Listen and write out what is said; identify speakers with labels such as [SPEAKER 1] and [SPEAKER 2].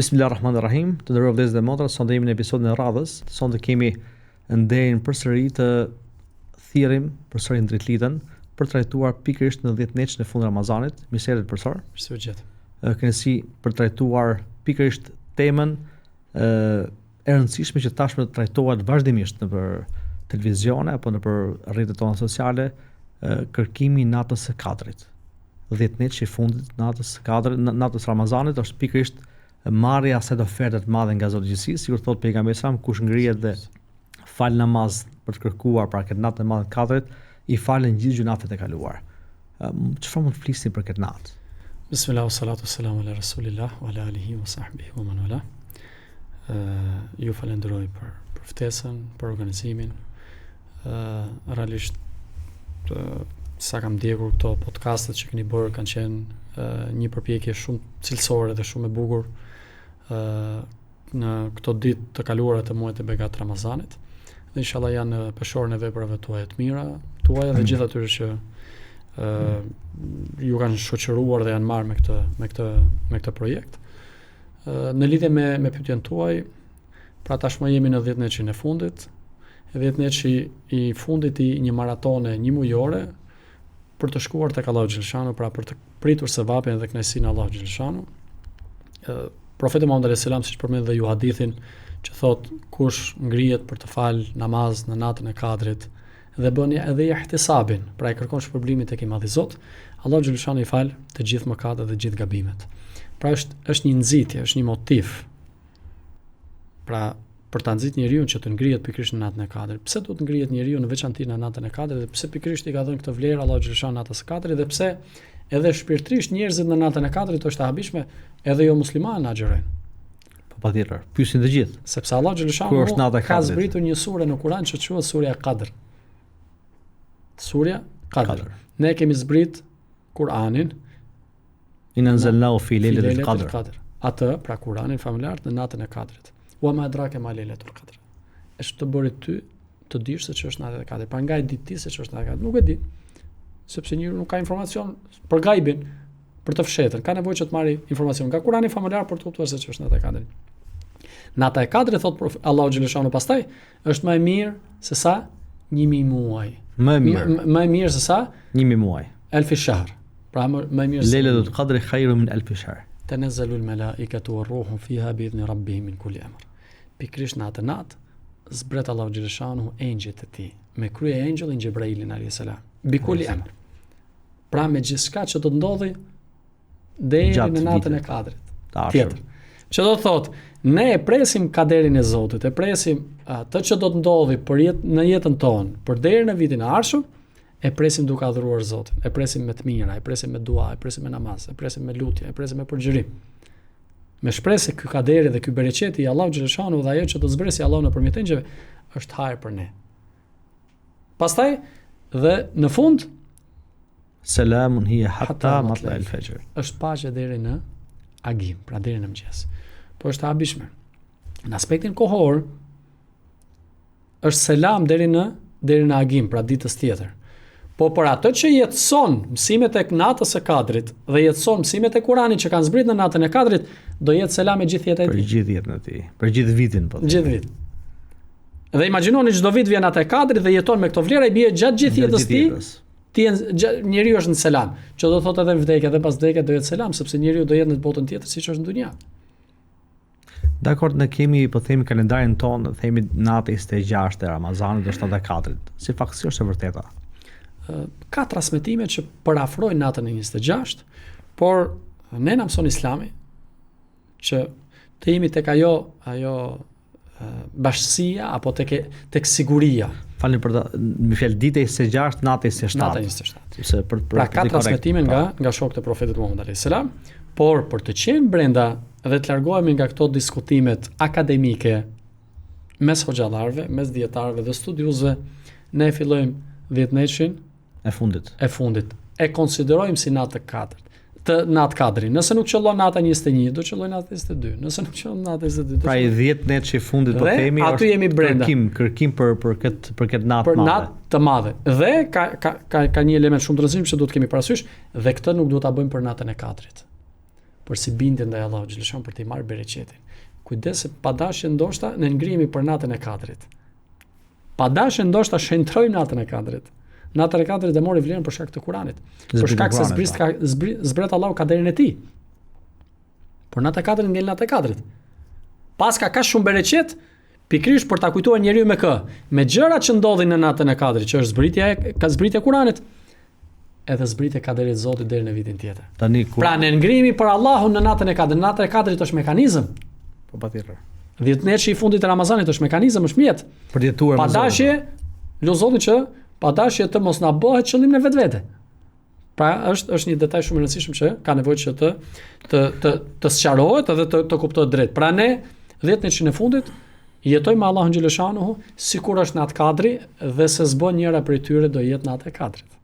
[SPEAKER 1] Bismillahirrahmanirrahim. Të nderuar vëllezër dhe motra, sonte jemi në episodin e radhës. Sonte kemi nderin përsëri të thirrim përsëri dritlitën për të trajtuar pikërisht në 10 neç në fund Ramazanit. Mirësevjet profesor.
[SPEAKER 2] Mirësevjet.
[SPEAKER 1] Kënaqësi për të trajtuar pikërisht temën e rëndësishme që tashmë trajtohet vazhdimisht nëpër televizione apo nëpër rrjetet tona sociale, kërkimi i natës së Kadrit. 10 neç i fundit natës së Kadrit, natës Ramazanit është pikërisht marrja asaj oferte të madhe nga Zoti i gjithësisë, sikur thot pejgamberi sa kush ngrihet dhe fal namaz për të kërkuar pra këtë natë të madhe të Kadrit, i falen gjithë gjunafet e kaluar. Çfarë mund të flisni për këtë natë?
[SPEAKER 2] Bismillah wa salatu wassalamu ala rasulillah wa ala alihi wa sahbihi wa man wala. Ju falenderoj për ftesën, për organizimin. Realisht sa kam ndjekur këto podcastet që keni bërë kanë qenë një përpjekje shumë cilësore dhe shumë e bukur në këto ditë të kaluara të muajit të begat Ramazanit. Dhe inshallah janë peshorën e veprave tuaja të mira, tuaja dhe gjithë atyre që ju kanë shoqëruar dhe janë marrë me këtë projekt. Në lidhje me pyetjen tuaj, pra tashmë jemi në 10 neçin e fundit. 10 neçi i fundit i një maratone një mujore për të shkuar tek Allahu xhaleshanu, pra për të pritur sevapin dhe kënaqësinë e Allahu xhaleshanu. Profeti Muhammed alayhis salam siç përmend dhe ju hadithin që thot kush ngrihet për të fal namaz në natën e Kadrit dhe bën edhe ihtisabin, pra e kërkon shpërblimin tek i Madhi Zot, Allahu xhaleshanu i fal të gjithë mëkatet dhe të gjithë gabimet. Pra është një nxitje, është një motiv. Pra për ta nxitur njeriu që të ngrihet pikërisht në natën e Kadrit. Pse duhet të ngrihet njeriu në veçantë në natën e Kadrit dhe pse pikërisht i ka dhënë këtë vlerë Allahu xhaleshanu natës së Kadrit dhe pse edhe shpirtërisht njerëzit në natën e Kadrit është e habishme edhe jo muslimanë na xherojnë.
[SPEAKER 1] Po patjetër, pyesin të gjithë.
[SPEAKER 2] Sepse Allahu xhaleshanu ka zbritur një sure në Kur'an që quhet Surja Qadr. Surja Qadr. Ne kemi zbrit Kur'anin
[SPEAKER 1] Inna anzalnahu fi lailatul qadr.
[SPEAKER 2] Atë, pra Kur'anin familjar në natën e Kadrit. Wa ma adraka ma lailatul qadr. Është të bëri ty të dish se ç'është nata e Kadrit. Pra nga e di ti se ç'është nata e Kadrit, nuk e di. Sepse njeriu nuk ka informacion për gajbin, për të fshehtën. Ka nevojë që të marrë informacion nga Kur'ani familjar për të kuptuar se ç'është nata e Kadrit. Nata e Kadrit thot Allahu xhaleshanu pastaj është më e mirë se sa 1000 muaj. Më e mirë se sa
[SPEAKER 1] 1000 muaj.
[SPEAKER 2] Alf shahr. Pra më e mirë se
[SPEAKER 1] Lailatul Qadri khairun min alf shahr.
[SPEAKER 2] Tanazzalu al-malaikatu war-ruhu fiha bi idhni rabbihim min kulli amr. Pikërisht në atë natë zbret Allahu xhaleshanu engjëjt e tij, me krye engjëllin Xhebrailin alayhis salam. Bi kulli amr. Pra me gjithçka që do të ndodhi deri në natën e Kadrit. Tjetër. Që do të thotë, ne e presim kaderin e Zotit, e presim atë që do të ndodhi në jetën tonë, për deri në vitin e ardhshëm, e presim duke adhuruar Zotin, e presim me të mira, e presim me dua, e presim me namaz, e presim me lutje, e presim me përgjërim. Me shpresë se ky kaderi dhe ky bereqeti i Allahu xhaleshanu dhe ajo që do zbresi Allahu nëpërmjet engjëve është hajër për ne. Pastaj dhe në fund
[SPEAKER 1] Selamun hiya hatta matla'il fajr.
[SPEAKER 2] Është paqe deri në agim, pra deri në mëngjes. Po është habishme. Në aspektin kohor është selam deri në agim, pra ditës tjetër. Po për atë që jetëson mësimet e natës së Kadrit dhe jetëson mësimet e Kuranit që kanë zbritur në natën e Kadrit, do jetë selam e gjithë jetën e tij.
[SPEAKER 1] Për gjithë jetën e tij, për gjithë vitin po.
[SPEAKER 2] Gjithë vit. Dhe imagjinoni çdo vit vjen nata e Kadrit dhe jeton me këto vlera, i bie gjatë gjithë jetës tij. Njeriu është në selam, që do thotë edhe vdekja dhe pas vdekjes do jetë selam, sepse njeriu do jetë në botën tjetër siç është në dunja.
[SPEAKER 1] Dakor, ne kemi po themi kalendarin tonë, themi natë 26 e Ramazanit dhe 74. Si faktësi është e vërteta?
[SPEAKER 2] Ka transmetime që parafrojnë natën e 26, por ne na mëson Islami që të jemi tek ajo bashkësia apo tek siguria.
[SPEAKER 1] Falni për me fjalë ditë 26, natë 27.
[SPEAKER 2] Nata 27.
[SPEAKER 1] Sepse
[SPEAKER 2] pra ka transmetime nga shokët e Profetit Muhammed alayhis salam, por për të qenë brenda dhe të largohemi nga këto diskutimet akademike mes hoxhallarëve, mes dietarëve dhe studiuesve, ne fillojmë 10 neçin
[SPEAKER 1] e fundit.
[SPEAKER 2] E konsiderojmë si natë natë Kadri. Nëse nuk qëllon nata 21, do qëlloj nata 22. Nëse nuk qëllon nata 22.
[SPEAKER 1] Pra i 10 neç i fundit po themi
[SPEAKER 2] aty jemi brenda.
[SPEAKER 1] Kërkim për këtë natë madhe.
[SPEAKER 2] Për natë të madhe. Dhe ka një element shumë të rëndësishëm që duhet kemi parasysh, dhe këtë nuk duhet ta bëjmë për natën e Kadrit. për si bindje ndaj Allahut xhaleshon për të marrë bereqetin. Kujdes se pa dashje ndoshta ne ngrihemi për natën e Kadrit. Pa dashje ndoshta shentrojmë natën e Kadrit. Natën e Kadrit e mori vlerën për shkak të Kuranit. Për shkak se zbret Allahu kaderin e tij. Por natë e Kadrit ngel natë e Kadrit. Pas ka shumë bereqet, pikërisht për ta kujtuar njeriu me kë? Me gjërat që ndodhin në natën e Kadrit, që është zbritja e Kuranit, edhe zbritja e kaderit të Zotit deri në vitin tjetër. Pra ne ngrihemi për Allahun në natën e Kadrit. Natën e Kadrit është mekanizëm.
[SPEAKER 1] Po patjetër.
[SPEAKER 2] 10 neçi i fundit të Ramazanit është mekanizëm, është mjet.
[SPEAKER 1] Për të jetuar
[SPEAKER 2] me Zotin. Pa dashje, lut Zotin që pa dashje të mos na bëhet qëllim në vetvete. Pra është një detaj shumë i rëndësishëm që ka nevojë që të sqarohet edhe të kuptohet drejt. Pra ne 10 neçi në fundit jetojmë me Allahun xhaleshanuhu sikur është natë Kadri dhe se s'bën njëra prej tyre do jetë natë e Kadrit.